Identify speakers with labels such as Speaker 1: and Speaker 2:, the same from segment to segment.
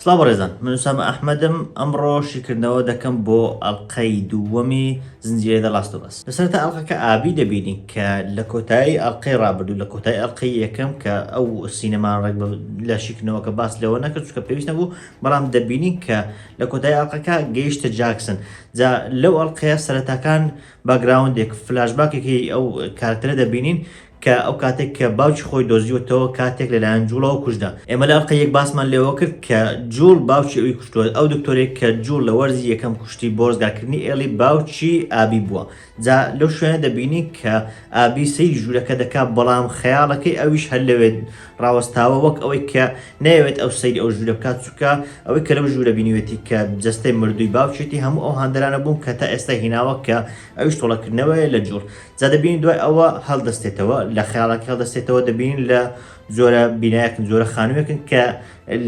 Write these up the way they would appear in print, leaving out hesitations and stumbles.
Speaker 1: سڵاو بەڕێزان، من ئوسامە ئەحمەدم. ئەمڕۆ شیکردنەوە دەکەم بۆ ئەڵقەی دووەمی زنجیرەی دە لاست ئۆف ئەس. لەسەرەتا ئەڵقەکە ئابی دەبینین کە لە کۆتایی ئەڵقەی ڕابردوو لە کۆتایی ئەڵقەی یەکەم کە ئەو سینەمان ڕێک لە شیکردنەوەکە باس لەوە نەکرد چونکە پێویست نەبوو، بەڵام دەبینین کە لە کۆتایی ئەڵقەکە گەیشتە جاکسن. جا لەو ئەڵقەیە سەرەتاکان باگراوندێک فلاشباکێکی ئەو کارکتەرە دەبینین کە ئەو کاتێک کە باوکی خۆی دۆزیوەتەوە کاتێک لەلایەن جوڵەوە کوژدا. ئێمە لە ئەڵقەی یەک باسمان لێەوە کرد کە جوڵ باوکی ئەوی کوشتووە، ئەو دکتۆرێک کە جوڵ لە وەرزی یەکەم کوشتی بۆ ڕزگارکردنی ئێڵی باوکی ئابی بووە. جا لەو شوێنە دەبینی کە ئابی سەیری ژوورەکە دەکات، بەڵام خەیاڵەکەی ئەویش هەر لەوێت ڕاوەستاوە وەک ئەوەی کە نەیەوێت ئەو سەیری ئەو ژوورە بکات، چونکە ئەوەی کە لەو ژوورە بینیوێتی کە جەستەی مردووی باوکێتی هەموو ئەو هاندەرانە بوون کە تا ئێستا هیناوە کە ئەویش تۆڵەکردنەوەیە لە جوڵ. جا دەبینین دوای ئەوە هەڵدەستێتەوە لە خەیاڵەکە هەڵدەستێتەوە، دەبینین لە زۆرە بینایەکن زۆرە خانوویەکن کە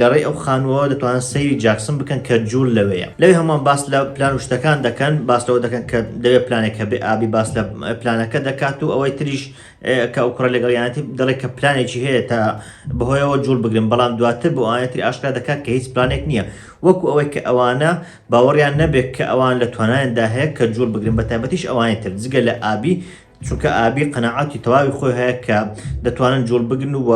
Speaker 1: لەڕێی ئەو خانووە دەتوانن سەیری جاکسن بکەن کە جوول لەوەیە. لەوێ هەمووان باس لە پلان و شتەکان دەکەن، باس لەوە دەکەن کە دەوێت پلانێک کە بێ ئابی باس لە پلانەکە دەکات و ئەوەی تریش کە ئەو کوڕە لەگەڵیانەتی دەڵێت کە پلانێکی هەیە تا بەهۆیەوە جوول بگرن، بەڵام دواتر بۆ ئاەتی ئاشکرا دەکات کە هیچ پلانێک نییە، وەکو ئەوەی کە ئەوانە باوەڕیان نەبێت کە ئەوان لە توانایاندا هەیە کە جوول بگرن، بە تایبەتیش ئەوانی تر جگە لە ئابی، چونکە ئابی قەناعەتی تەواوی خۆی هەیە کە دەتوانن جوڵ بگرن و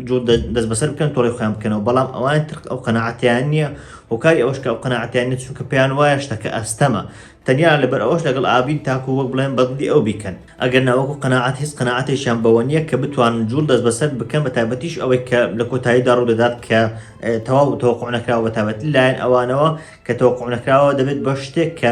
Speaker 1: جوڵ دەست بەسەر بکەن تۆڕی خۆیان بکەنەوە، بەڵام ئەوان تر ئەو قەناعەتیان نییە، هۆکاری ئەوەش کە ئەو قەناعەتیان نیە، چونکە پێیان وایە شتەکە ئەستەمە، تەنیا لەبەر ئەوەش لەگەڵ ئابی تاکو وەک بڵێن بەدڵی ئەو بیکەن، ئەگەر ناوەکو قەناعەت هیچ قەناعەتێکیان بەوە نییە کە بتوانن جوڵ دەست بەسەر بکەن، بە تایبەتیش ئەوەی کە لە کۆتاییدا ڕوو دەدات کە تەواو تەوەقوع نەکراوە، بە تایبەتی لایەن ئەوانەوە کە تەوەقوع نەکراوە دەبێت بە شتێک کە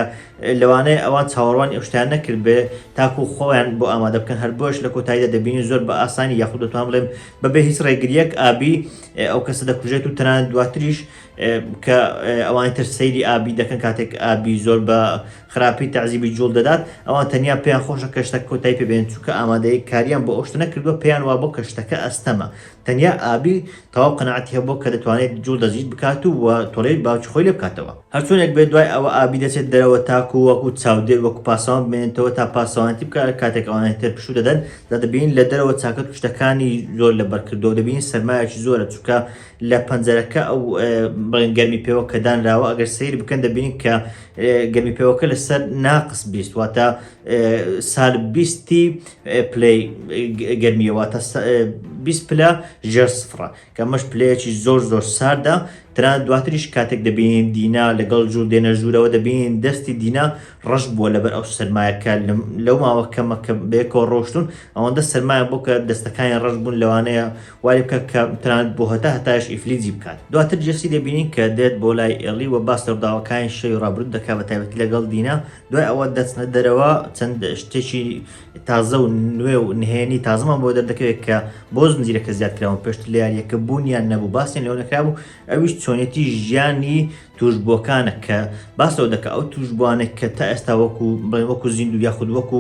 Speaker 1: لەوانەیە ئەوان چاوەڕوانی ئەو شتیان نەکرد بێ تاکو خۆیان بۆ ئامادە بکەن، هەر بۆش لە کۆتاییدا دەبینی زۆر بە ئاسانی یاخود دەتوان بڵێم بەبێ هیچ ڕێگریەک ئابی ئەو کەسە دەکوژێت و تەنانەت دواتریش کە ئەوان تر سەیری ئابی دەکەن کاتێک ئابی زۆر بە خراپی تعزیبی جوڵ دەدات، ئەوان تەنیا پێیان خۆشە کە شتەکە کۆتایی پێبێن، چونکە ئامادەی کاریان بۆ ئەو شتە نەکردووە، پێیان وا بۆ کە شتەکە ئەستەمە، تەنیا ئابی تەواو قەناعەتی هەبوو کە دەتوانێت جوڵ دەزیت بکات و تۆڵەی باوکی خۆی لێ بکاتەوە. هەرچۆنێک بێت دوای ئەوە ئابی دەچێت دەرەوە تاکو وەکو چاودێر وەکو پاسەوان بمێنێتەوە تا پاسەوانەتی بکات، کاتێک ئەوانەی تر پشوو دەدەن دەبین لە دەرەوە چاکەت شتەکانی زۆر لەبەرکردەوە، دەبین سەرمایەکی زۆرە، چونکە لە پەنجەرەکە ئەو بڵێن گەرمی پێوە کە دانراوە ئەگەر سەیری بکەن دەبینین کە گەرمی پێوەکە لەسەر ناقص 20 واتە سال 20 پلەی گەرمیە، واتە 20 پلە ژێر سفرە، کە ئەمەش پلەیەکی زۆر زۆر ساردا. تەنانەت دواتریش کاتێک دەبینین دینا لەگەڵ جوڵ دێنە ژوورەوە دەبینین دەستی دینا ڕەش بووە لەبەر ئەو سەرمایەکە لەو ماوە کەمە کە بەیەکەوە ڕۆشتون ئەوەندە سەرمایە بۆ کە دەستەکانی ڕەش بوون، لەوانەیە وای بکە کە تەنانەت بۆ هەتایش ئیفلیجی بکات. دواتر جەسی دەبینین کە دێت بۆ لای ئێڵی و باس ڕووداوەکانی شەوی ڕابردوو دەکات، بە تایبەتی لەگەڵ دینا. دوای ئەوە دەچنە دەرەوە چەند شتێکی تازە و نوێ و نهێنی تازەمان بۆ دەردەکەوێت کە بۆ زنجیرەکە زیادکراون پێشتر لە یاریەکە بوونیان نەبوو، باسییان لەوە نەکرابوو، ئەویش چۆنێتی ژیانی توشبووەکانە کە باسەوە دەکە ئەو توشبوانێک کە تا ئێستا وەکو زیندوو یاخود وەکو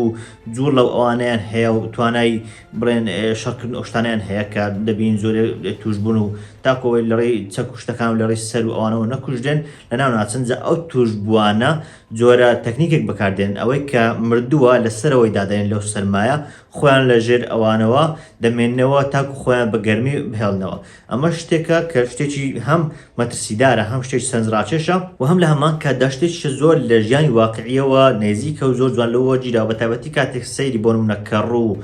Speaker 1: جوڵ لەو ئەوانیان هەیە و توانای بڵێن شەڕکردن ئەوشتانیان هەیە کە دەبین زۆر توشبوون و تاکۆی لەڕێی چەک و شتەکان و لەڕێی سەر و ئەوانەوە نەکوژدێن لەناو ناچەنجە ئەو توشبوانە جۆرە تەکنیکێک بەکاردێن، ئەوەی کە مردووە لەسەرەوەی دادێن لەو سەرمایە خۆیان لەژێر ئەوانەوە دەمێننەوە تاکو خۆیان بە گەرمی بهێڵنەوە. ئەمە شتێکە کە شتێکی هەم مەترسیدارە، هەم شتێکی سەنجڕاکێشە و هەم لە هەمان کاتدا شتێکی زۆر لە ژیانی واقعیەوە نێزیکە و زۆر جوان لەوە جیرا، بە تایبەتی کاتێک سەیری بۆ نمونە کەڕوو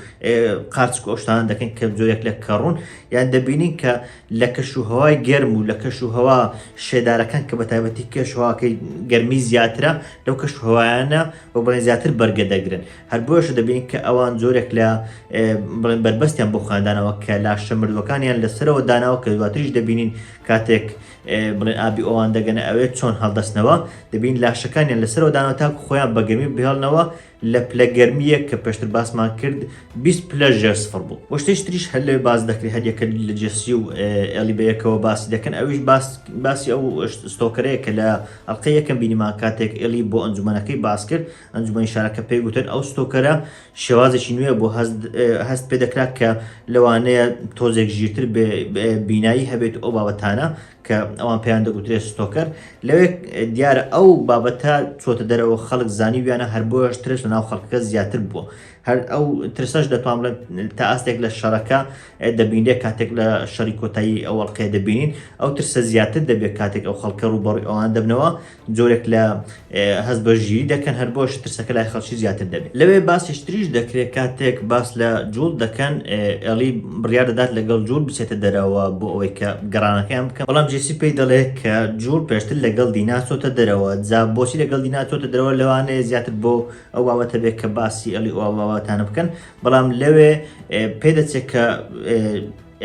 Speaker 1: قارچک و ئەوشتانە دەکەن کە زۆرێک لە کەڕوون، یان دەبینین کە لە کەشوهەوای گەرم و لە کەشوهەوا شێدارەکان کە بە تایبەتی کەشوهەواکەی گەرمی زیاترە لەو کەشوهەوایانە بۆ بڵێن زیاتر بەرگە دەگرن. هەر بۆیەش دەبینین کە ئەوان زۆرێک لە بڵێن بربەستیان بۆ خواندانەوە کە لاشە مردوەکانیان لەسەرەوە داناوە، کە دواتریش دەبینین کاتێک بڵێن ئابی ئەوان دەگەنە ئەوێت چۆن هەڵدەستنەوە دەبین لاشەکانیان لەسەرەوە داناوە تاکو خۆیان بە گەرمی بهێڵنەوە لە پلە گەرمیە کە پێشتر باسمان کرد 20 پلە ژێر سفر بوو. وە شتێش هەر لەوێ باس دەکرێت، هەریەکە لە جێسی و ئێڵی بەیەکەوە باسی دەکەن، ئەویش باسی ئەو ستۆکەرەیە کە لە ئەڵقەی یەکەم بینیمان کاتێک ئێڵی بۆ ئەنجومەنەکەی باس کرد، ئەنجومەنی شارەکە پێی گوتن ئەو ستۆکەرە شێوازێکی نوێ بۆ هەست پێ دەکرات کە لەوانەیە تۆزێک ژیرتر بینایی هەبێت ئەو بابەتانە کە ئەوان پێیان دەگوترێت ستۆکەر. لەوێ دیارە ئەو بابەتە چۆتە دەرەوە خەڵک زانی ویانە، هەر بۆش ترس لەناو خەڵکەکە زیاتر بووە. هەر ئەو ترسەش دەتوان بڵێن تا ئاستێک لە شەڕەکە دەبینێت کاتێک لە شەڕی کۆتایی ئەو ئەڵقەیە دەبینین ئەو ترسە زیاتر دەبێت کاتێک ئەو خەڵکە ڕوبەڕووی ئەوان دەبنەوە جۆرێک لە هەست بە ژیری دەکەن هەر بۆش ترسەکە لای خەڵکی زیاتر دەبێت. لەوێ باسیشتریش دەکرێت کاتێک باس لە جوڵ دەکەن ئێلی بڕیار دەدات لەگەڵ جوڵ بچێتە دەرەوە بۆ ئەوەی کە گەڕانەکەیان بکەن. بەڵام جێسی پێی دەڵێت کە جوڵ پێشتر لەگەڵ دینا چۆتە دەرەوە جا بۆچی لەگەڵ دینا چۆتە دەرەوە لەوانەیە زیاتر بۆ ئەو بابەتە بێت کە باسی ئەلی ئەو بابەتانە بکەن. بەڵام لەوێ پێدەچێت کە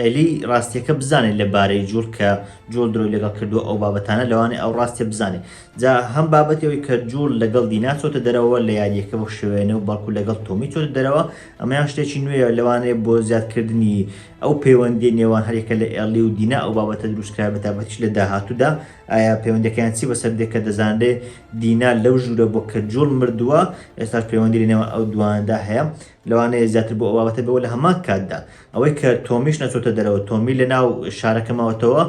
Speaker 1: ئەلی ڕاستیەکە بزانێت لەبارەی جوڵ کە جوڵ درۆی لەگەڵ کردووە ئەو بابەتانە لەوانێ ئەو ڕاستیە بزانێت. جا هەم بابەتەوەی کە جوڵ لەگەڵ دینا چۆتە دەرەوە لە یاریەکە بۆ شوێنە و بەڵکو لەگەڵ تۆمی چۆتە دەرەوە ئەمەیان شتێکی نوێیە لەوانەیە بۆ زیادکردنی ئەو پەیوەندی نێوان هەرێکە لە ئێلی و دینا ئەو بابەتە دروستکرا بە تایبەتیش لە داهاتوودا ئایا پەیوەندەکەیان چی بەسەر دێت کە دەزانرێ دینا لەو ژوورە بۆ کە جوڵ مردووە ئێستاش پەیوەندی لەنێوان ئەو دواندا هەیە لەوانەیە زیاتر بۆ ئەو بابەتە بەوە لە هەمان کاتدا ئەوەی کە تۆمیش نەچۆتە دەرەوە تۆمی لەناو شارەکە ماوەتەوە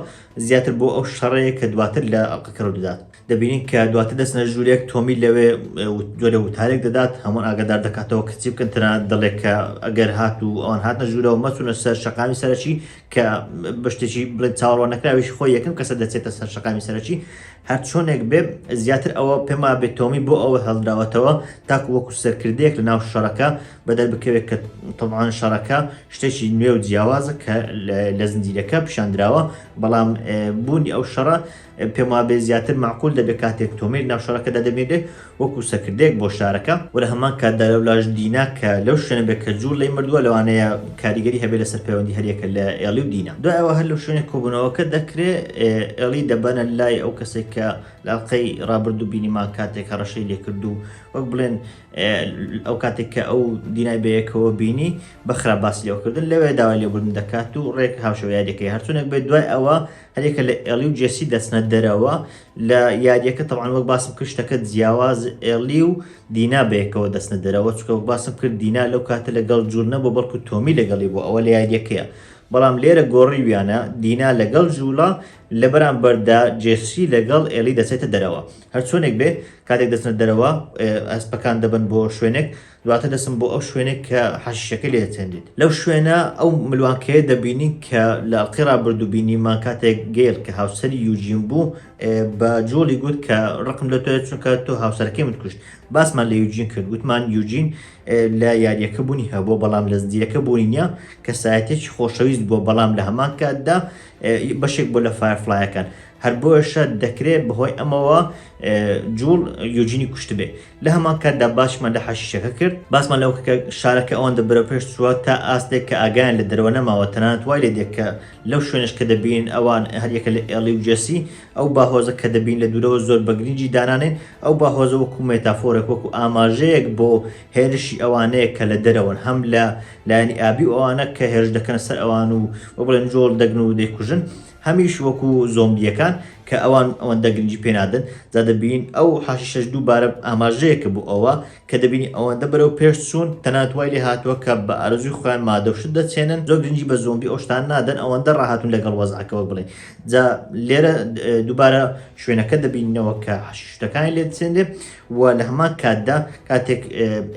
Speaker 1: زیاتر بۆ ئەو شەڕەیە کە دواتر لە ئەڵقەکە ڕوودەدات. دەبینین کە دواتر دەستنە ژوورێک تۆمی لەوێ جۆرە وتارێک دەدات هەموون ئاگادار دەکاتەوە کە چی بکەن تەنانەت دەڵێت کە ئەگەر هات و ئەوان هاتنە ژوورەوە مەچونە سەر شەقامی سەرەکی کە بە شتێکی بڵێن چاوەڕوان نەکراویش خۆی یەکەم کەسە دەچێتە سەر شەقامی سەرەکی هەر چۆنێک بێ زیاتر ئەوە پێما بێت تۆمی بۆ ئەوە هەڵدراوەتەوە تاکو وەکو سەرکردەیەک لە ناو شەڕەکە بەدەر بکەوێت کە تەبعاً شەڕەکە شتێکی نوێ و جیاوازە کە لە زنجیرەکە پیشاندراوە بەڵام بوونی ئەو شەڕە پێما بێ زیاتر معقول دەبێت کاتێک تۆمی لە ناو شەڕەکەدا دەبێت وەکو سەرکردەیەک بۆ شارەکە و لە هەمان کاتدا لەولاش دینا کە لەو شوێنە بێت کە جوڵ لەی مردووە لەوانەیە کاریگەری هەبێت لەسەر پەیوەندی هەریەکە لە ئێلی و دینا. دوای ئەوە هەر لەو شوێنێک کۆبوونەوەکە دەکرێت ئێلی دەبەنە لای ئەو کەسێک کە لە ئەڵقەی ڕابردوو بینیمان کاتێک هەڕەشەی لێ کردو وەک بڵێن ئەو کاتێک کە ئەو دینای بەیەکەوە بینی بەخرا باسی لێوەکردن لەوێ داوای لێبوردن دەکات و ڕێک هاوشەویاریەکەی هەرچۆنێک بێت دوای ئەوە هەرێکە لە ئێلی و جێسی دەچنە دەرەوە لە یاریەکە تەبعاً وەک باسم کرد شتەکە جیاواز ئێلی و دینا بەیەکەوە دەچنە دەرەوە چونکە وەک باسم کرد دینا لەو کاتە لەگەڵ جوڵ نەبوو بەڵکو تۆمی لەگەڵی بوو ئەوە لە یاریەکەیە. بەڵام لێرە گۆڕی ویانە دینا لەگەڵ جوڵە لە بەرامبەردا جێسی لەگەڵ ئێلی دەچێتە دەرەوە هەر چۆنێک بێ کاتێک دەچنە دەرەوە ئەسپەکان دەبن بۆ شوێنێک دواتە دەچن بۆ ئەو شوێنێک کە حەشیشەکە لێ دەچێنێت. لەو شوێنە ئەو ملوانکەیە دەبینین کە لە ئەڵقەی ڕابردوو بینیمان کاتێک گێل کە هاوسەری یوجین بوو بە جۆڵی گوت کە ڕقم لە تۆیە چونکە تۆ هاوسەرەکەی من کوشت باسمان لە یوجین کرد گوتمان یوجین لە یاریەکە بوونی هەبوو بەڵام لە زنجیرەکە بوونی نییە کە سایەتێکی خۆشەویست بووە بەڵام لە هەمان کاتدا بەشێک بۆ لە فایرفلایەکان هەر بۆیشە دەکرێت بەهۆی ئەمەوە جوڵ یوجینی کوشت بێ لە هەمان کاتدا باشمان لە حەشیشەکە کرد باسمان لەو کە شارەکە ئەوەندە بەرەو پێش چووە تا ئاستێک کە ئاگیان لە دەرەوە نەماوە تەنانەت وای لێ دێت کە لەو شوێنش کە دەبین ئەوان هەریەکە لە ئێلی و جێسی ئەو باهۆزە کە دەبین لە دوورەوە زۆر بەگرنگی دانانێن ئەو باهۆزە وەکو مێتافۆرێک وەکو ئاماژەیەک بۆ هێرشی ئەوانەیە کە لە دەرەوەن هەم لە لایەنی ئابی و ئەوانە کە هێرش دەکەن سەر ئەوان و بڵێن جۆڵ دەگن و دەیکوژن هەمیش وەکو زۆمبیەکان کە ئەوەندە گرنگی پێنادن جا دەبین ئەو حەشیشەش دووبارە ئاماژەیەکە بوو ئەوە کە دەبینی ئەوەندە بەرەو پێش چوون تەنانەت وای لێ هاتووە کە بە ئارەزوی خۆیان مادەوشت دەچێنن زۆر گرنگی بە زۆمبی ئەو شتان نادەن ئەوەندە ڕاهاتون لەگەڵ وەزعەکەوە بڵێن جا لێرە دووبارە شوێنەکە دەبینەوە کە حەشیشتەکانی لێ دەچێنێ و لە هەمان کاتدا کاتێک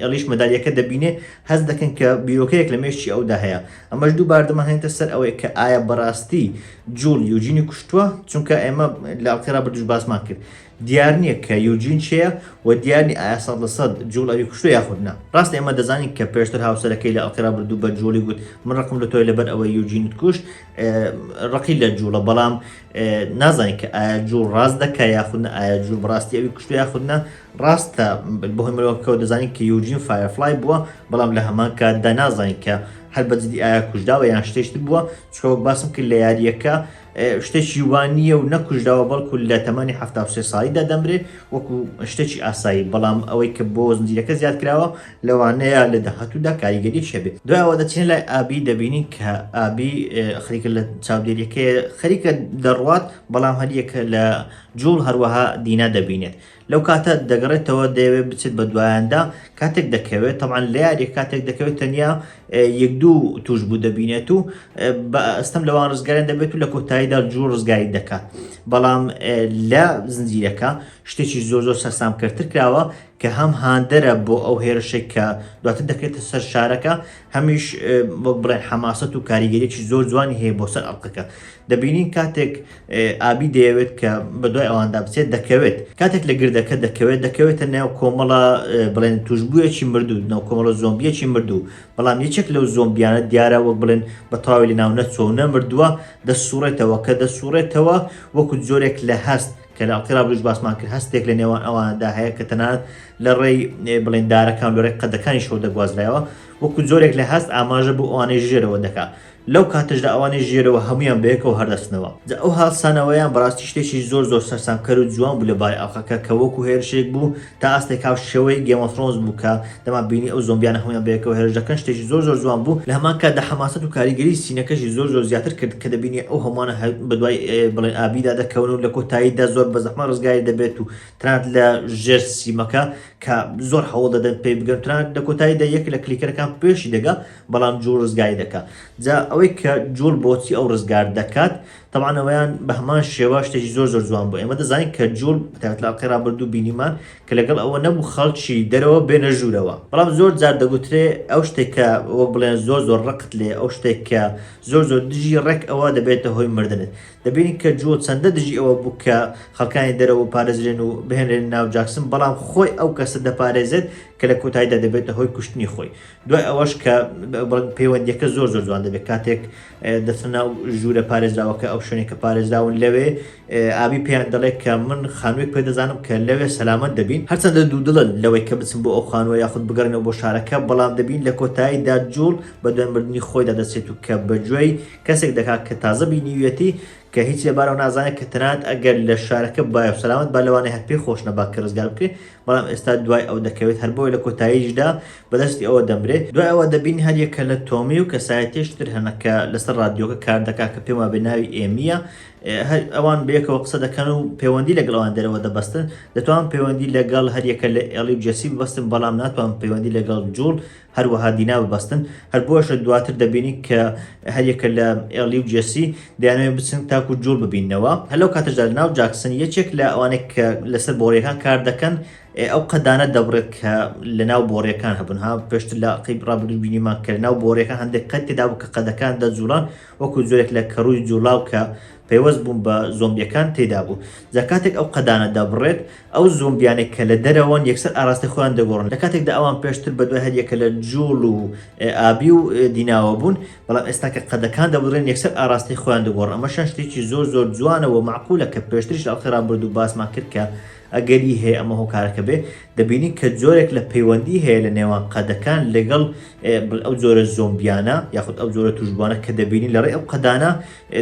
Speaker 1: ئێلیش مەداریەکە دەبینێ هەست دەکەن کە بیرۆکەیەک لە مێشتی ئەودا هەیە ئەمەش دووبار دەمەهێنێتە سەر ئەوەی کە ئایا بەڕاستی جوڵ یوجینی کوشتووە چونکە ئێمە لە ئەڵقەی ڕابردووش باسمان کرد دیار نییە کە یوجین چییە و دیارنی ئایا 100% جوڵ ئەوی کوشتووە یاخودنا ڕاست ئێمە دەزانین کە پێشتر هاوسەرەکەی لە ئەڵقەی ڕابردوو بە جوڵی گوت من ڕقم لە تۆی لەبەر ئەوەی یوجینت کوشت ڕقی لە جوڵە بەڵام نازانین کە ئایا جوڵ ڕاست دەکە یاخودنا ئایا جوڵ بەڕاستی ئەوی کوشتووە یاخودنا ڕاستە بەهۆی مرۆڤەکەوە دەزانین کە یوجین فایرفلای بووە بەڵام لە هەمان کاتدا نازانین کە هەر بەجددی ئایا کوژداوە یان شتێشتر بووە چکەوە باسم کرد لە یاریەکە شتێکی وانییە و نەکوژداوە بەڵکو لە تەمەنی 73 ساڵیدا دەمرێ وەکو شتێکی ئاسایی بەڵام ئەوەی کە بۆ زنجیرەکە زیاد کراوە لەوانەیە لە داهاتوودا کاریگەری شەبێت. دوایەوە دەچین لای ئابی دەبینین کە ئابی خەریکە لە چاودێریەکەی خەریکە دەڕوات بەڵام هەریەکە لە جوڵ هەروەها دینا دەبینێت لەو کاتە دەگەڕێتەوە دەیەوێت بچێت بە دوایاندا کاتێک دەکەوێت تەمان لە یاریە کاتێک دەکەوێت تەنیا یەک دوو توش بوو دەبینێت و ئەستەم لەوان ڕزگاریان دەبێت و لە کۆتاییدا جوڵ ڕزگاری دەکات بەڵام لە زنجیرەکە شتێکی زۆر سەرسامکردتر کراوە کە هەم هاندەرە بۆ ئەو هێرشێک کە دواتر دەکرێتە سەر شارەکە هەمیش وەک بڵێن حەماسەت و کاریگەریەکی زۆر جوانی هەیە بۆ سەر ئەڵقەکە. دەبینین کاتێک ئابی دەیەوێت کە بەدوای ئەواندا بچێت دەکەوێت کاتێک لە گردەکە دەکەوێتە ناو کۆمەڵە بڵێن توشببوویەکی مردوو ناو کۆمەڵە زۆمبیەکی مردوو بەڵام یەکێک لەو زۆمبیانە دیارە وەک بڵێن بە تەواوی لە ناو نەچۆ و نەمردووە دەسوڕێتەوە کە دەسوڕێتەوە وەکو جۆرێک لە هەست کە لە ئەڵقەی ڕابردووش باسمان کرد هەستێک لە نێوان ئەواندا هەیە کە تەنانەت لە ڕێی بڵێندارەکان لە ڕێی قەدەکانی شەو دەگوازرایەوە وەکو جۆرێک لە هەست ئاماژە بۆ ئەوانەی ژێرەوە دەکات. لەو کاتەشدا ئەوانەی ژێرەوە هەمویان بەیەکەوە هەردەستنەوە. ئەو هاڵسانەوەیان بەڕاستی شتێکی زۆر سەرسامکەر و جوان بوو لە بای ئەڵقەکە کە وەکو هێرشێک بوو تا ئەستێک هاو شێوەی گێم ئۆف ترۆنز بوو کە دەما بینی ئەو زۆمبیانە هەمویان بەیەکەوە هێرش دەکەن شتێکی زۆر جوان بوو. لە هەمان کاتدا حەماسەت و کاریگەری سینەکەشی زۆر زیاتر کرد کە دەبینی ئەو هەموانە بەدوای بڵێن ئابیدا دەکەون و لە کۆتاییدا زۆر بە زەحمە ڕزگاری دەبێت و تەنانەت لە ژێر سیمەکە کە زۆر هەوڵ دەدەن پێی بگەن تەنانەت لە کۆتاییدا یەک لە کلیکەرەکان پێشی دەگا بەڵام جوڵ ڕزگاری دەکات. جا ئەوەی کە جوڵ بۆچی ئەو ڕزگار دەکات طبعا ئەویان بە هەمان شێوە شتێکی زۆر جوان بوو. ئێمە دەزانین کە جوڵ تایبەت لە ئەڵقەی ڕابردوو بینیمان کە لەگەڵ ئەوە نەبوو خەڵکی دەرەوە بێنە ژوورەوە بەڵام زۆر جار دەگوترێ ئەو شتێک کە وەک بڵێن زۆر ڕقت لێ ئەو شتێک کە زۆر دژی ڕێک ئەوە دەبێتە هۆی مردنت. دەبینین کە جوڵ چەندە دژی ئەوە بوو کە خەڵکانی دەرەوە پارێزرێن و بهێنرێن ناو جاکسن بەڵام خۆی ئەو کەسە دەپارێزێت کە لە کۆتاییدا دەبێتە هۆی کوشتنی خۆی. دوای ئەوەش کە پەیوەندیەکە زۆر جوان دەبێت کاتێک دەچنە ناو ژوورە پارێزراوەکە ئەو شوێنێک کە پارێزراون لەوێ ئابی پێیان دەڵێت کە من خانوویەک پێ دەزانم کە لەوێ سەلامەت دەبین هەرچەندە دوو دڵن لەوەی کە بچن بۆ ئەو خانووە یاخود بگەڕێنەوە بۆ شارەکە بەڵام دەبین لە کۆتاییدا جوڵ بە دوای مردنی خۆیدا دەچێت و کە بەگوێی کەسێک دەکات کە تازە بینیویەتی کە هیچ لەبارەوە نازانێت کە تەنانەت ئەگەر لە شارەکە بایە و سەلامەت با لەوانەیە هەر پێی خۆش نەبات کە ڕزگار بکرێت بەڵام ئێستا دوای ئەو دەکەوێت هەر بۆی لە کۆتاییشدا بەدەستی ئەوە دەمرێت. دوای ئەوە دەبین هەر یەکە لە تۆمی و کەسایەتیشتر هەنەکە لەسەر ڕادیۆکە کار دەکات کە پێم وابێ ناوی ئێمیە ئەوان بەیەکەوە قسە دەکەن و پەیوەندی لەگەڵ ئەوان دەرەوە دەبەستن دەتوان پەیوەندی لەگەڵ هەر یەکە لە ئێڵی و جەسی ببەستن بەڵام ناتوان پەیوەندی لەگەڵ جوڵ هەروەها دینا ببەستن. هەر بۆشە دواتر دەبینی کە هەر یەکە لە ئێڵی و جەسی دەیانەوێت بچن تاکو جوڵ ببینەوە. هەلو کاتەشدا لە ناو جاکسن یەکێک لە ئەوانێک کە لەسەر بۆڕیەکان کار دەکەن ئەو قەدانە دەبڕێت کە لە ناو بۆڕیەکان هەبن ها پێشتر لە ئەڵقەی ڕابردوو بینیمان کە لە ناو بۆڕیەکان هەندێک قەت تێدا بوو کە قەدەکان دەجوڵان وەکو جۆرێک لە کەڕووی جوڵاو کە پەیوەست بوون بە زۆمبیەکان تێدا بوو. جا کاتێک ئەو قەدانە دەبڕێت ئەو زۆمبیانێک کە لە دەرەوەن یەکسەر ئاراستی خۆیان دەگۆڕن لە کاتێکدا ئەوان پێشتر بەدوای هەر یەکە لە جوڵ و ئابی و دیناوە بوون بەڵام ئێستا کە قەدەکان دەبڕێن یەکسەر ئاراستی خۆیان دەگۆڕن. ئەمەشان شتێکی زۆر جوانەوە معقولە کە پێشتریش لە ئەڵقەی ڕابردوو باسمان کرد کە ئەگەری هەیە ئەمە هۆکارەکە بێ دەبینی کە جۆرێک لە پەیوەندی هەیە لە نێوان قەدەکان لەگەڵ ئەو جۆرە زۆمبیانە یاخود ئەو جۆرە توشبوانە کە دەبینی لە ڕێی ئەو قەدانە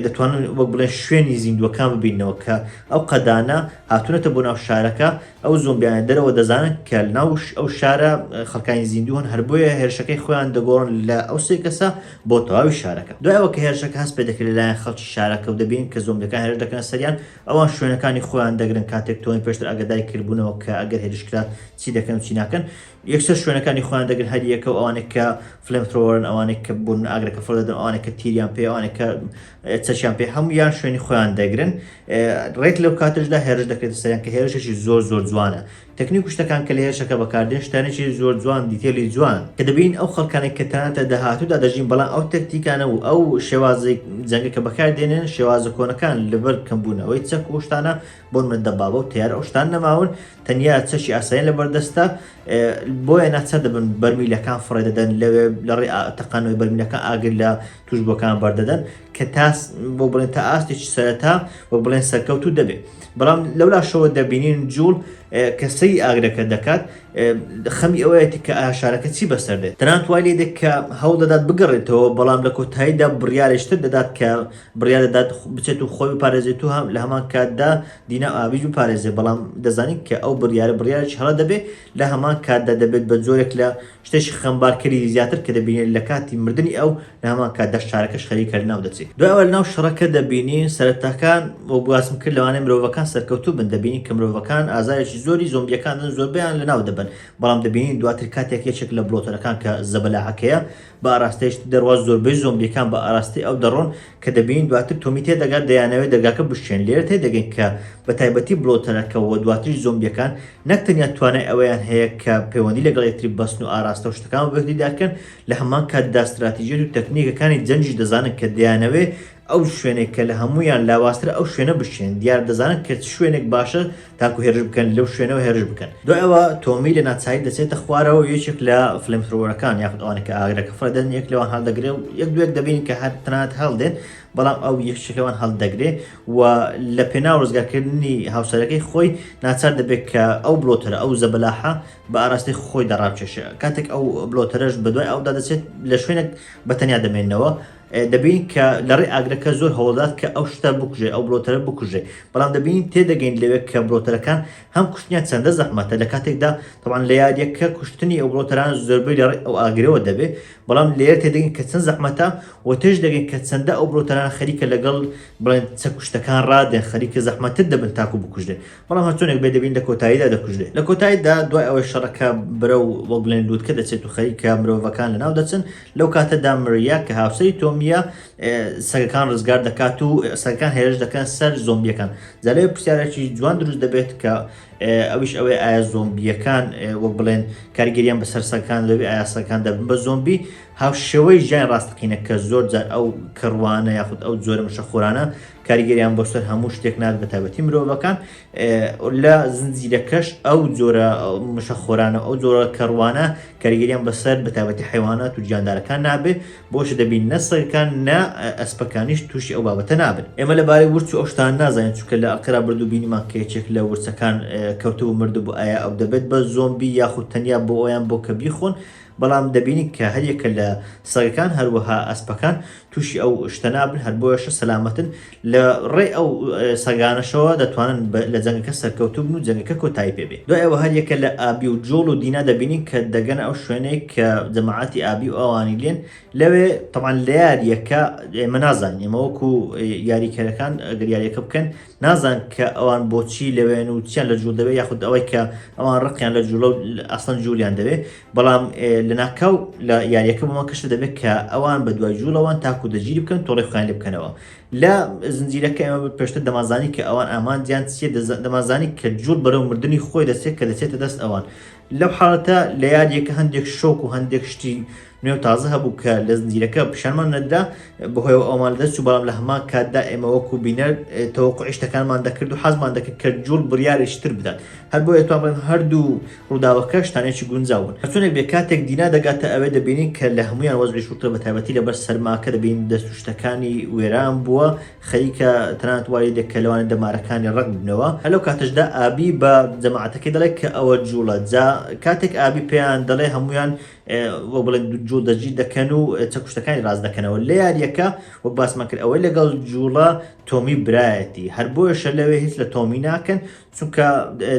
Speaker 1: دەتوانن وەک بڵێن شوێنی زیندوەکان ببینەوە کە ئەو قەدانە هاتوونەتە بۆ ناو شارەکە ئەو زۆمبیانە دەرەوە دەزانن کە ناو ئەو شارە خەڵکانی زیندووان هەر بۆیە هێرشەکەی خۆیان دەگۆڕن لە ئەو سێ کەسە بۆ تەواوی شارەکە. دوای ئەوە کە هێرشەکە هەست پێ دەکرێت لەلایەن خەڵکی شارەکە و دەبین کە زۆمبیەکان هێرش دەکەن سەریان ئەوان شوێنەکانی خۆیان دەگرن کاتێک تۆی پێشتر ئاگاداری کردبوونەوە کە ئەگەر هێرشکرا چی دەکەن و چی ناکەن یەکسەر شوێنەکانی خۆیان دەگرن هەر یەکە و ئەوانێک کە فلێمترۆوەرن ئەوانێک کە بوون ئاگرەکە فڕ دەدەن ئەوانێک کە تیریان پێ ئەوانێک کە چەشیان پێ هەمویان شوێنی خۆیان دەگرن. ڕێک لەو کاتەشدا هێرش دەکرێت سەریان کە هێرشێکی زۆر جوانە. تەکنیک و شتەکان کە لە هێرشەکە بەکاردێن شتانێکی زۆر جوان دیتێلی جوان کە دەبین ئەو خەڵکانێک کە تەنانەتە داهاتوودا دەژین بەڵام ئەو تەکتیکانە و ئەو شێوازەی جەنگە کە بەکاردێنێن شێوازە کۆنەکان لەبەر کەمبوونەوەی چەک و شتانە بۆن من دەبابە و تیار ئەو شتان نەماون تەنیا چەشی ئاساییان لەبەردەستە بۆیە ناچە دەبن بەرمیلەکان فڕێ دەدەن لەوێ لە ڕێی تەقانەوەی بەرمیلەکان ئاگر لە توشبووەکان بەردەدەن کە تاس بۆ بڵێن تا ئاستێکی سەرەتا بۆ بڵێن سەرکەوتوو دەبێت. بەڵام لەولا شەوە دەبینین جوڵ کە سەی ئاگرەکە دەکات خەمی ئەوەیەتی کە شارەکە چی بەسەردێت تەنانەت وای لێ دێت کە هەوڵ دەدات بگەڕێتەوە بەڵام لە کۆتاییدا بڕیارێشتر دەدات کە بڕیار دەدات بچێت و خۆی بپارێزێت و لە هەمان کاتدا دینا ئابیج بپارێزێت بەڵام دەزانین کە ئەو بڕیارێکی هەڵە دەبێت لە هەمان کاتدا دەبێت بە جۆرێک لە شتێکی خەمبارکەری زیاتر کە دەبینێت لە کاتی مردنی ئەو لە هەمان کاتدا شارەکەش خەریکە لەناو دەچێت. دوای ئەوە لەناو شەڕەکە دەبینین سەرەتاکان بۆ باسم کرد لەوانەیە مرۆڤەکان سەرکەوتوو بن دەبینین کە مرۆڤەکان ئازارێکی زۆری زۆمبیەکان زۆربیان لەناو دەبن بەڵام دەبینین دواتر کاتێک یەکێک لە بلۆتەرەکان کە زەبەلاحەکەیە بە ئاراستەیش دەڕواز زۆربەی زۆمبیەکان بە ئاراستی ئەو دەڕۆن کە دەبینین دواتر تۆمی تێدەگات دەیانەوێت دەرگاکە بشێن لێرە تێدەگەین کە بە تایبەتی بلۆتەرەکەەوە دواتری زۆمبیەکان نەکتەنیا توانای ئەوەیان هەیە کە پەیوەندی لەگەڵ یەکتری بەستن و ئاراستە و شتەکان بەکردیداکەن لە هەمان کاتدا استراتیژیەت و تەکنیکەکانی جەنجی دەزانن کە دەیانەوێت ئەو شوێنێک کە لە هەمویان لاوااسترە ئەو شوێنە بشێن دیار دەزانن کە شوێنێک باشە تاکو هێرش بکەن لەو شوێنەوە هێرش بکەن دوایەوە تۆمی لە ناچایی دەچێتە خوارەوە یەکێک لە فلمترۆرەکان یاخود ئەوانە کە ئاگرەکە فرەدەن یەک لەوان هەڵدەگرێ و یەک دوێک دەبین کە هەر تەنات هەڵدێن بەڵام ئەو یەکێکەوان هەڵدەگرێ و لە پێناو ڕزگارکردنی هاوسەرەکەی خۆی ناچار دەبێت کە ئەو بلۆتەرە ئەو زەبەلاحە بە ئاراستی خۆی دەڕابچێشە کاتێک ئەو بلۆتەرەش بەدوای ئەودا دەچێت لە شوێنێک بەتەنیا دەمێنەوە دەبین کە لەڕێ ئاگرەکە زۆر هەوڵدات کە ئەو شتە بکوژێ ئەو بلۆتەرە بکوژێ بەڵام دەبین تێدەگەین لەوێت کە بلۆتەرەکان هەم کوشتنیان چەندە زەحمەتە لە کاتێکدا طبعاً لە یاریەکە کوشتنی ئەو بلۆتەران زۆربەی لەڕێ ئەو ئاگرەوە دەبێت بەڵام لێر تێدەگەین کە چەند زەحمەتە و تێش دەگەین کە چەندە ئەو بلۆتەران خەریکە لەگەڵ بڵێن چە کوشتەکان ڕادێن خەریکە زەحمەتت دەبن تاکو بکوژێ بەڵام هەچۆنێک بێ دەبین لە کۆتاییدا دەکوژێ لە کۆتاییدا دوای ئەوەی شەڕەکە برە و بڵێن لووتکە دەچێت و خەریکە مرۆڤەکان لەناو دەچن لەو کاتەدا مریا کە هاوسەری تۆمیە سەگەکان ڕزگار دەکات و سەگەکان هێرش دەکەن سەر زۆمبیەکان جالێ پرسیارێکی جوان دروست دەبێت کە ئەویش ئەوەی ئایا زۆمبیەکان وەک بڵێن کاریگەریان بەسەر سەگەکان لەوێ ئایاسەکان دەبن بە زۆمبی هاوشێوەی ژیان ڕاستەقینە کە زۆر جار ئەو کڕوانە یاخود ئەو جۆرە مشەخۆرانە کاریگەریان بۆ سەر هەموو شتێک نات بە تایبەتی مرۆڤەکان لە زنجیرەکەش ئەو جۆرە مشەخۆرانە ئەو جۆرە کەڕوانە کاریگەریان بەسەر بە تایبەتی حیوانات و گیاندارەکان نابێ بۆش دەبین نە سەگەکان نە ئەسپەکانیش تووشی ئەو بابەتە نابن ئێمە لەبارەی ورچ و ئەو شتان نازانین چونکە لە ئەقرا بردو بینیمان کە یەکێک لە ورچەکان کەوتو مردو بۆ ئایا ئەو دەبێت بە زۆمبی یاخود تەنیا بۆ ئەویان بۆ کە بیخۆن بەڵام دەبینی کە هەریەکە لە سەگەکان هەروەها ئەسپەکان تووشی ئەو شتە نابن هەر بۆیەشە سەلامەتن لە ڕێ ئەو سەگانەشەوە دەتوانن لە جەنگەکە سەرکەوتوو بن و جەنگەکە کۆتایی پێبێ دوایەوە هەریەکە لە ئابی و جۆڵ و دینا دەبینین کە دەگەن ئەو شوێنەی کە جەماعەتی ئابی و ئەوانی لێن لەوێ طبعاً لە یاریەکە ئێمە نازانین ئێمە وەکو یاریکەرەکان ئەگەر یاریەکە بکەن نازان کە ئەوان بۆچی لەوێن و چیان لە جوول دەوێت یاخود ئەوەی کە ئەوان ڕقیان لە جوولە و ئەسڵەن جوولیان دەوێت بەڵام لە ناکاو لە یاریەکە بۆمە کەشە دەبێت کە ئەوان بە دوای جوولەوان تاکو دەگیری بکەن تۆڕی خۆیان لێ بکەنەوە لە زنجیرەکە ئێمە پێشتر دەمازانی کە ئەوان ئامانجیان چیە دەمازانی کە جوول بەرەو مردنی خۆی دەچێت کە دەچێتە دەست ئەوان لەو حاڵەتە لە یاریەکە هەندێک شۆک و هەندێک شتی نوێ و تازە هەبوو کە لە زنجیرەکە پیشانمان نەدا بەهۆیەوە ئەومان لەدەست و بەڵام لە هەمان کاتدا ئێمە وەکو بینەر تەوەقعی شتەکانمان دەکرد و حەزمان دەکرد کە جوول بڕیارێکتر بدات هەر بۆیە توان بڵێن هەردوو ڕووداوەکە شتانێکی گونجاون هەرچۆنێک بێ کاتێک دینا دەگاتە ئەوێ دەبینین کە لە هەمویان وەزعی شوتە بە تایبەتی لەبەر سەرماکە دەبین دەست و شتەکانی وێران بووە خەریکە تەنانەت وای دێک کە لەوانە دەمارەکانی ڕق بنەوە هەلو کاتەشدا ئابی بە جەماعەتەکەی دەڵێت کە ئەوە جوولە جا کاتێک ئابی پێیان دەڵێ هەمویان وە بڵێن جوول دەجی دەکەن و چەکوشتەکانی ڕاست دەکەنەوە لە یاریەکە وەک باسمان کرد ئەوەی لەگەڵ جوڵە تۆمی برایەتی هەر بۆیەشە لەوێ هیچ لە تۆمی ناکەن چونکە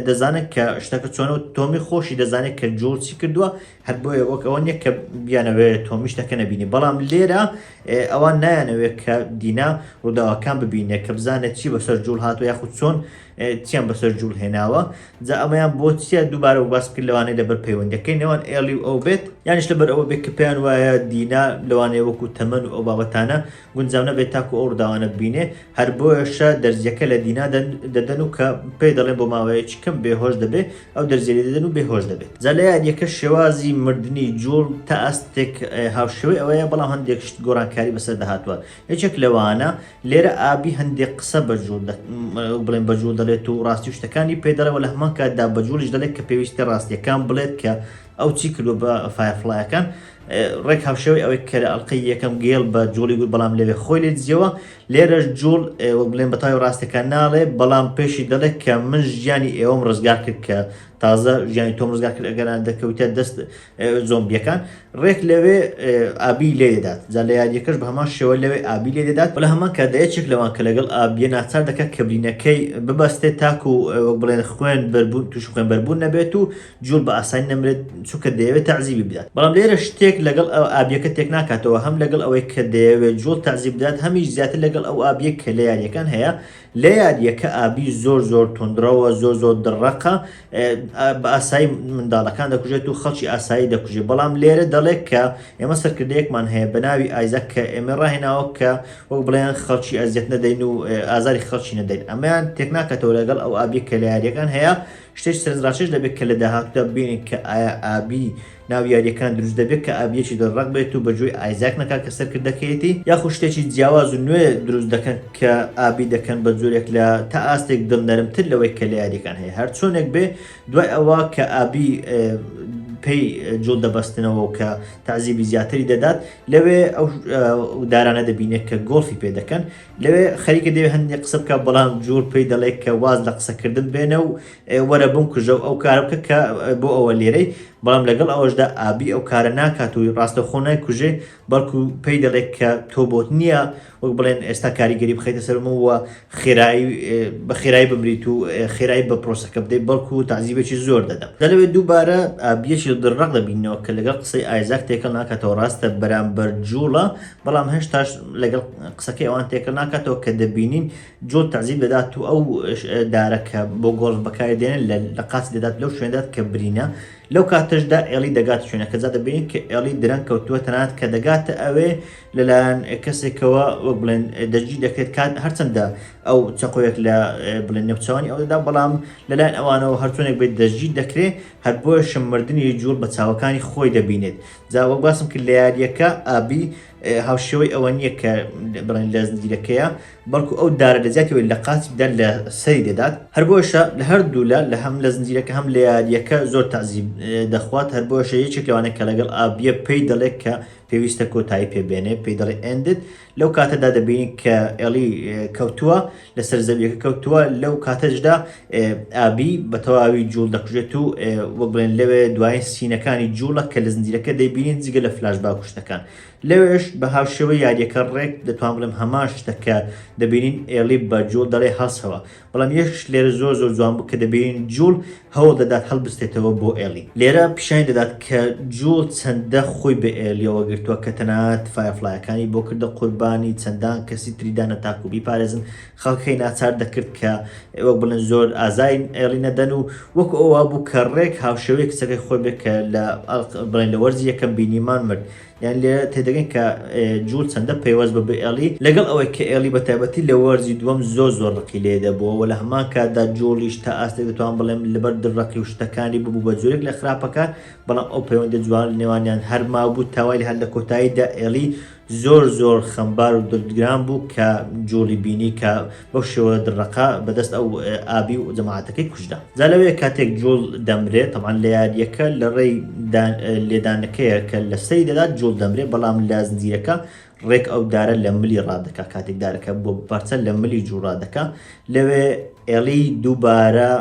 Speaker 1: دەزانێت کە شتەکە چۆنەوە تۆمی خۆشی دەزانێت کە جوڵ چی کردووە هەر بۆیە وەک ئەوە نییە کە بیانەوێت تۆمی شتەکە نەبینی بەڵام لێرە ئەوان نایانەوێت کە دینا ڕووداوەکان ببینێت کە بزانێت چی بەسەر جوول هاتووە یاخود چۆن چیان بەسەر جوول هێناوە جا ئەمەیان بۆ چیە دووبارە و باس کرد لەوانەیە لەبەر پەیوەندەکەی نێوان ئێڵی و ئەو بێت یانیش لەبەر ئەوە بێت کە پێیان وایە دینا لەوانەیە وەکو تەمەن و ئەو بابەتانە گونجاو نەبێت تاکو ئەو ڕووداوانە ببینێ هەر بۆیەشە دەرزیەکە لە دینا دەدەن و کە پێی دەڵێن بۆ ماوەیەکی کەم بێهۆش دەبێت ئەو دەرزیێ دەدەن و بێهۆش دەبێت جا لە یاریەکە شێوازی مردنی جوڵ تا ئەستێک هاوشێوەی ئەوەیە بەڵام هەندێک شت گۆڕانکاری بەسەر دەهاتووە یەکێک لەوانە لێرە ئابی هەندێک قسە بە جوڵ بڵێن بە جوڵ دەڵێت و ڕاستی شتەکانی پێدەڵەوە لە هەمان کاتدا بە جوڵیش دەڵێت کە پێویستی ڕاستیەکان بڵێت کە ئەو چی کردو بە فایرفڵایەکان ڕێک هاوشێوەی ئەوەی کە لە ئەڵقەی یەکەم گێڵ بە جوڵی گوت بەڵام لەوێ خۆی لێ دزیەوە لێرەش جوڵ بڵێن بەتاوی ڕاستەکان ناڵێ بەڵام پێشی دەڵێت کە من ژیانی ئێوەم ڕزگار کرد کە تازە ژیانی تۆم ڕزگار کرد ئەگەران دەکەوتە دەست زۆمبیەکان ڕێک لەوێ ئابی لێ دەدات جا لە یاریەکەش بە هەمان شێوە لەوێ ئابی لێ دەدات بە لە هەمان کاتدایەکێک لەوان کە لەگەڵ ئابیە ناچار دەکات کە برینەکەی ببەستێت تاکو وەک بڵێن خوێن بەربوون توش خوێن بەربوون نەبێت و جوڵ بە ئاسانی نەمرێت چونکە دەیەوێت تەعزیبی بدات بەڵام لێرە شتێک لەگەڵ ئەو ئابیەکە تێک ناکاتەوە، هەم لەگەڵ ئەوەی کە دەیەوێت جوڵ تعزیب بدات، هەمیش زیاتر لەگەڵ ئەو ئابیەک کە لە یاریەکان هەیە. لە یاریەکە ئابی زۆر تونندڕەوە زۆر دڕەقە بە ئاسایی منداڵەکان دەکوژێت و خەڵکی ئاسایی دەکوژێت. بەڵام لێرە دەڵێت کە ئێمە سەرکردەیەکمان هەیە بە ناوی ئایزاک کە ئێمە ڕاهێناوە کە وەک بڵێن خەڵکی ئەزیەت نەدەین و ئازاری خەڵکی نەدەین. ئەمەیان تێک ناکاتەوە لەگەڵ ئەو ئابی کە لە یاریەکان هەیە. شتێک سەرنجڕاکێش دەبێت کە لە داهاتوودا ببینین کە ئایا ئابی ناو یاریەکان دروست دەبێت کە ئابیەکی دەڕق بێت و بەجۆی ئایزاک نەکات کە سەرکردەکەیەتی، یاخود شتێکی جیاواز و نوێ دروست دەکەن کە ئابی دەکەن بە جۆرێک لە تا ئاستێک دڵنەرمتر لەوەی کە لە یاریەکان هەیە. هەر چۆنێک بێ دوای ئەوە کە ئابی پێی جوڵ دەبەستنەوە و کە تعزیبی زیاتری دەدات، لەوێ ئەو دارانە دەبینێت کە گۆڵفی پێ دەکەن. لەوێ خەریکە دەوێت هەندێک قسە بکە، بەڵام جوڵ پێی دەڵێت کە واز لە قسەکردن بێنە و وەرە بم کوژە و ئەو کارە بکە کە بۆ ئەوە لێرەی. بەڵام لەگەڵ ئەوەشدا ئابی ئەو کارە ناکات و ڕاستەخۆ نایکوژێ، بەڵکو پێی دەڵێت کە تۆ بۆت نییە وەک بڵێن ئێستا کاریگەری بخەیتە سەرمەوە بە خێرایی بمریت و خێرایی بە پرۆسەکە بدەیت، بەڵکو تعزیبێکی زۆر دەدەم. دەلەوێت دووبارە ئابیەکی دڕق دەبینەوە کە لەگەڵ قسەی ئایزاک تێکەڵ ناکاتەوە. ڕاستە بەرامبەر جوڵە، بەڵام هێشتاش لەگەڵ قسەکەی ئەوان تێکەڵ ناکاتەوە کە دەبینین جوڵ تعزیب دەدات و ئەو دارەکە بۆ گۆڵف بەکاردێنن لە قاچی دەدات لەو شوێندات کە برینە. لەو کاتەشدا ئێلی دەگات شوێنەکە جا دەبینین کە ئێلی درەنگ کەوتووە تەنانەت کە دەگاتە ئەوێ لەلایەن کەسێکەوە وەک بڵێن دەرجی دەکرێت کات هەرچەندە ئەو چەقۆیەک لە بڵێن نێوچەوانی ئەودا، بەڵام لەلایەن ئەوانەوە هەرچۆنێک بێت دەرجی دەکرێت هەر بۆیە شمردنی جوڵ بە چاوەکانی خۆی دەبینێت. جا وەک باسم کرد لە یاریەکە ئابی هاوشێوەی ئەوە نییە کە بڵێن لە زنجیرەکەیە، بەڵکو ئەو دارە لە زیاتیەوەی لە قاچی بدات لە سەری دەدات. هەر بۆشە لە هەردوولا لە هەم لە زنجیرەکە هەم لە یاریەکە زۆر تعزیب دەخوات. هەر بۆشە یەکێک لەوانەیە کە لەگەڵ ئابیە پێی دەڵێت کە پێویستە کۆتایی پێبێنێ، پێی دەڵێ ئێندت. لەو کاتەدا دەبینین کە ئێلی کەوتووە لەسەر زەویەکە کەوتووە. لەو کاتەشدا ئابی بە تەواوی جوڵ دەکوژێت و وەک بڵێن لەوێ دوای سینەکانی جوڵە کە لە زنجیرەکە دەیبینین جگە لە فلاش باکوشتەکان. لەوێش بە هاوشێوەی یاریەکە ڕێک دەتوان بڵێم هەمان شتەکە دەبینین ئێلی بە جوڵ دەڵێ هەڵسەوە. بەڵام یەکش لێرە زۆر جوان بوو کە دەبینین جوڵ هەوڵ دەدات هەڵبستێتەوە بۆ ئێلی. لێرە پیشانی دەدات کە جوڵ چەندە خۆی بە ئێلیەوە گرتووە کە تەنانەت فایرفلایەکانی بۆ کردە قوربانی چەندان کەسی تریدانە تاکو بیپارێزن. خەڵکەی ناچار دەکرد کە وەک بڵێن زۆر ئازای ئێلی نەدەن و وەک ئەوە بوو کە ڕێک هاوشێوەی کچەکەی خۆی بێت کە بڵێن لە وەرزی یەکەم بینیمان مرد. یان لێ تێدەگەین کە جوڵ چەندە پەیوەست بە ئێلی لەگەڵ ئەوەی کە ئێلی بە تایبەتی لە وەرزی دووەم زۆر ڕقی لێ دەبووە. لە هەمان کاتدا جوڵیش تا ئاستێک دەتوان بڵێم لەبەر دڕقی و شتەکانی ببوو بە جۆرێک لە خراپەکە، بەڵام ئەو پەیوەندە جوان نێوانیان هەرما بوو تاوای هەر لە کۆتاییدا ئێلی زۆر خەمبار و دڵگران بوو کە جوڵی بینی کە بەو شێوە دڕقا بەدەست ئەو ئابی و جەماعەتەکەی کوژدا. جا لەوەیە کاتێک جوڵ دەمرێت تەمان لە یاریەکە لە ڕێی لێدانەکەیە کە لە سەری دەدات جوڵ دەمرێت، بەڵام لە زنجیرەکە ڕێک ئەو دارە لە ملی ڕادەکە. کاتێک دارەکە بۆ پارچە لە ملی جوڵ ڕادەکە، لەوێ ئێلی دووبارە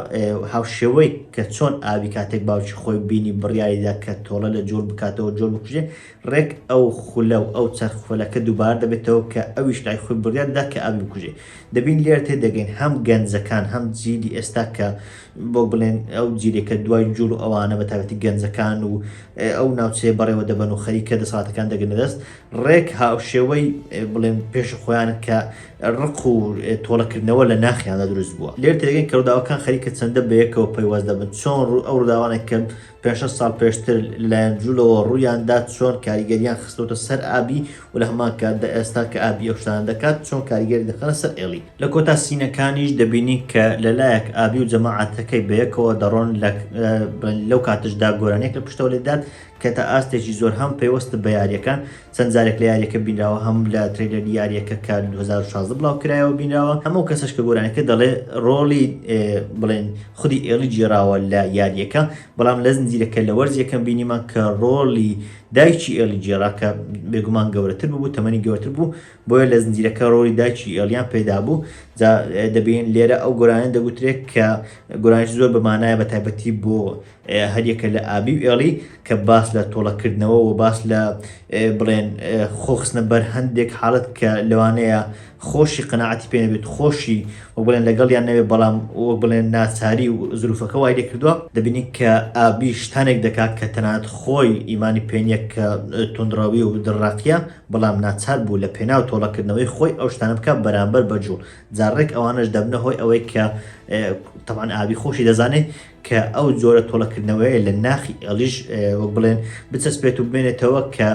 Speaker 1: هاوشێوەی کە چۆن ئابی کاتێک باوکی خۆی بینی بڕیاریدا کە تۆڵە لە جوڵ بکاتەوە جوڵ بکوژێ، ڕێک ئەو خولە و ئەو چەرخۆلەکە دووبار دەبێتەوە کە ئەویش لای خۆی بڕیاردا کە ئابی بکوژێ. دەبین لێرە تێدەگەین هەم گەنجەکان هەم جیلی ئێستا کە بۆ بڵێن ئەو جیلێکە دوای جوڵ و ئەوانە بە تایبەتی گەنجەکان و ئەو ناوچەیە بەڕێوە دەبن و خەریکە دەسەڵاتەکان دەگەنە دەست. ڕێک هاوشێوەی بڵێن پێش خۆیان کە ڕق و تۆڵەکردنەوە لە ناخیاندا دروست بووە. لێر تێدەگەین کە ڕووداوەکان خەریکە چەندە بەیەکەوە پەیوەست دەبن، چۆن ئەو ڕووداوانێک کە 5 ساڵ پێشتر لەلایەن جوڵەوە ڕوویاندا چۆن کاریگەریان خستەوتە سەر ئابی و لە هەمان کاتدا ئێستا کە ئابی ئەو شتان دەکات چۆن کاریگەری دەخەنە سەر ئێلی. لە کۆتا سینەکانیش دەبینی کە لەلایەک ئابی و جەماعەتەکەی بەیەکەوە دەڕۆن لەو کاتشدا گۆرانێک لە پشتەوە لێدات کە تا ئاستێکی زۆر هەم پێوەستە بە یاریەکان. چەند جارێک لە یاریەکە بینراوە، هەم لە ترێلەری یاریەکە کە 2016 بڵاو کرایەوە بینراوە. هەموو کەسش کە گۆرانەکە دەڵێ ڕۆڵی بڵێن خودی ئێلی جێراوە لە یاریەکە، بەڵام لە زنجیرەکە لە وەرزیەکەم بینیمان کە ڕۆڵی دایکی ئێلی جێراکە بێگومان گەورەتر بوو، تەمەنی گەورەتر بوو، بۆیە لە زنجیرەکە ڕۆڵی دایکی ئێلیان پێدا بوو. جا دەبین لێرە ئەو گۆرانە دەگوترێت کە گۆرانش زۆر بەمانایە بە تایبەتی بۆ هەریەکە لە ئابی و ئێلی کە باس لە تۆڵەکردنەوە و باس لە بڵێن خۆخستنە بەر هەندێک حاڵەت کە لەوانەیە خۆشی قەناعەتی پێ نەبێت، خۆشی وەک بڵێن لەگەڵیان نەوێت، بەڵام وەک بڵێن ناچاری و زروفەکە وای لێ کردووە. دەبینی کە ئابی شتانێک دەکات کە تەنانەت خۆی ئیمانی پێ نییە شوێنێک کە تونندڕاوی و دڕاقیە بەڵام ناچار بوو لە پێناو تۆڵەکردنەوەی خۆی ئەو شتانە بکە بەرامبەر بە جوڵ جارڕێک ئەوانش دەبنە هۆی ئەوەی کە طبعاً ئابی خۆشی دەزانێت کە ئەو جۆرە تۆڵەکردنەوەی لە ناخی ئەلیش وەک بڵێن بچەسپێت و بمێنێتەوە کە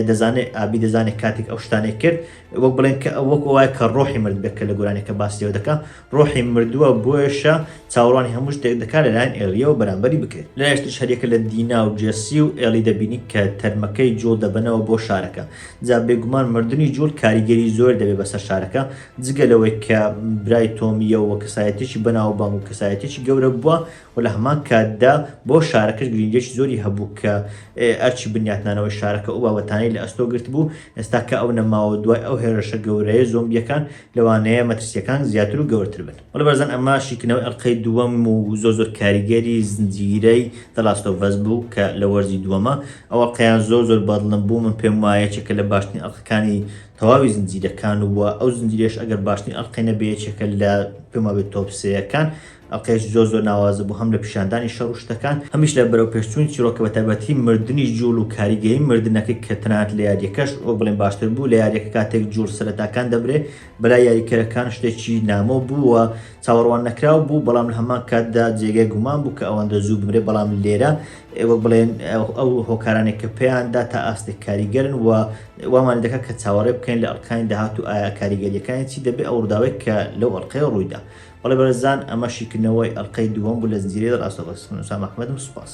Speaker 1: دەزانێت ئابی دەزانێت کاتێک ئەو شتانێک کرد وەک بڵێن کە وەک وایە کە ڕۆحی مرد بێت کە لە گۆرانێکە باسیەوە دەکە ڕۆحی مردووە بۆیشە چاوەڕوانی هەموو شتێک دەکات لەلایەن ئێلیەوە بەرامبەری بکرێت لە هێشتش هەرێکە لە دینا و جێسی و ئێلی دەبینی کە تەرمەکەی جوڵ دەبنەوە بۆ شارەکە جا بێگومان مردنی جوڵ کاریگەری زۆر دەبێت بەسەر شارەکە جگە لەوەی کە برای تۆمیە و کەسایەتێکی بەناوبانگ و کەسایەتێکی گەورە بووە و لە هەمان کاتدا بۆ شارەکەش گرنگێکی زۆری هەبوو کە ئەرچی بنیاتنانەوەی شارەکە و بابەتانەی لە ئەستۆ گرت بوو ئێستا کە ئەو نەماوە دوای ئەو هێرشە گەورەیە زۆمبیەکان لەوانەیە مەترسیەکان زیاتر و گەورەتر بن وەڵە بەرزان ئەمە شیکردنەوەی ئەڵقەی دووەم و زۆر کاریگەری زنجیرەی The Last of Us بوو کە لە وەرزی دووەمە ئەو ئەڵقەیان زۆر بادڵم بوو من پێم وایە چێکە لە باشترین ئەڵقەکانی تەواوی زنجیرەکان و ئەو زنجیرەش ئەگەر باشترین ئەڵقەی نەبێ چێکە لە پێم وابێت تۆپ سێیەکان ئەڵقەیەش زۆر ناوازە بوو هەم لە پیشاندانی شەڕ و شتەکان هەمیش لە بەرەو پێشچوونی چیرۆکە بە تایبەتی مردنی جوڵ و کاریگەری مردنەکەی کە تەنانەت لە یاریەکەش وەک بڵێن باشتر بوو لە یاریەکە کاتێک جوڵ سەرەتاکان دەبرێ بەلای یاریکەرەکان شتێکی نامۆ بووە چاوەڕوان نەکراو بوو بەڵام لە هەمان کاتدا جێگای گومان بوو کە ئەوەندە زوو بمرێ بەڵام لێرە وەک بڵێن ئەو هۆکارانێک کە پێیاندا تا ئاستێک کاریگەرن و وامان دەکات کە چاوەڕێ بکەین لە ئەڵقانی داهات و ئایا کاریگەریەکانی چی دەبێت ئەو ڕووداوەی کە لەو ئەڵقەیە ڕوویدا بەڵێ بەرزان ئەمە شیکردنەوەی ئەڵقەی دووەم بوو لە زنجیرەی The Last of Us. من ئوسام ئەحمەدم سوپاس.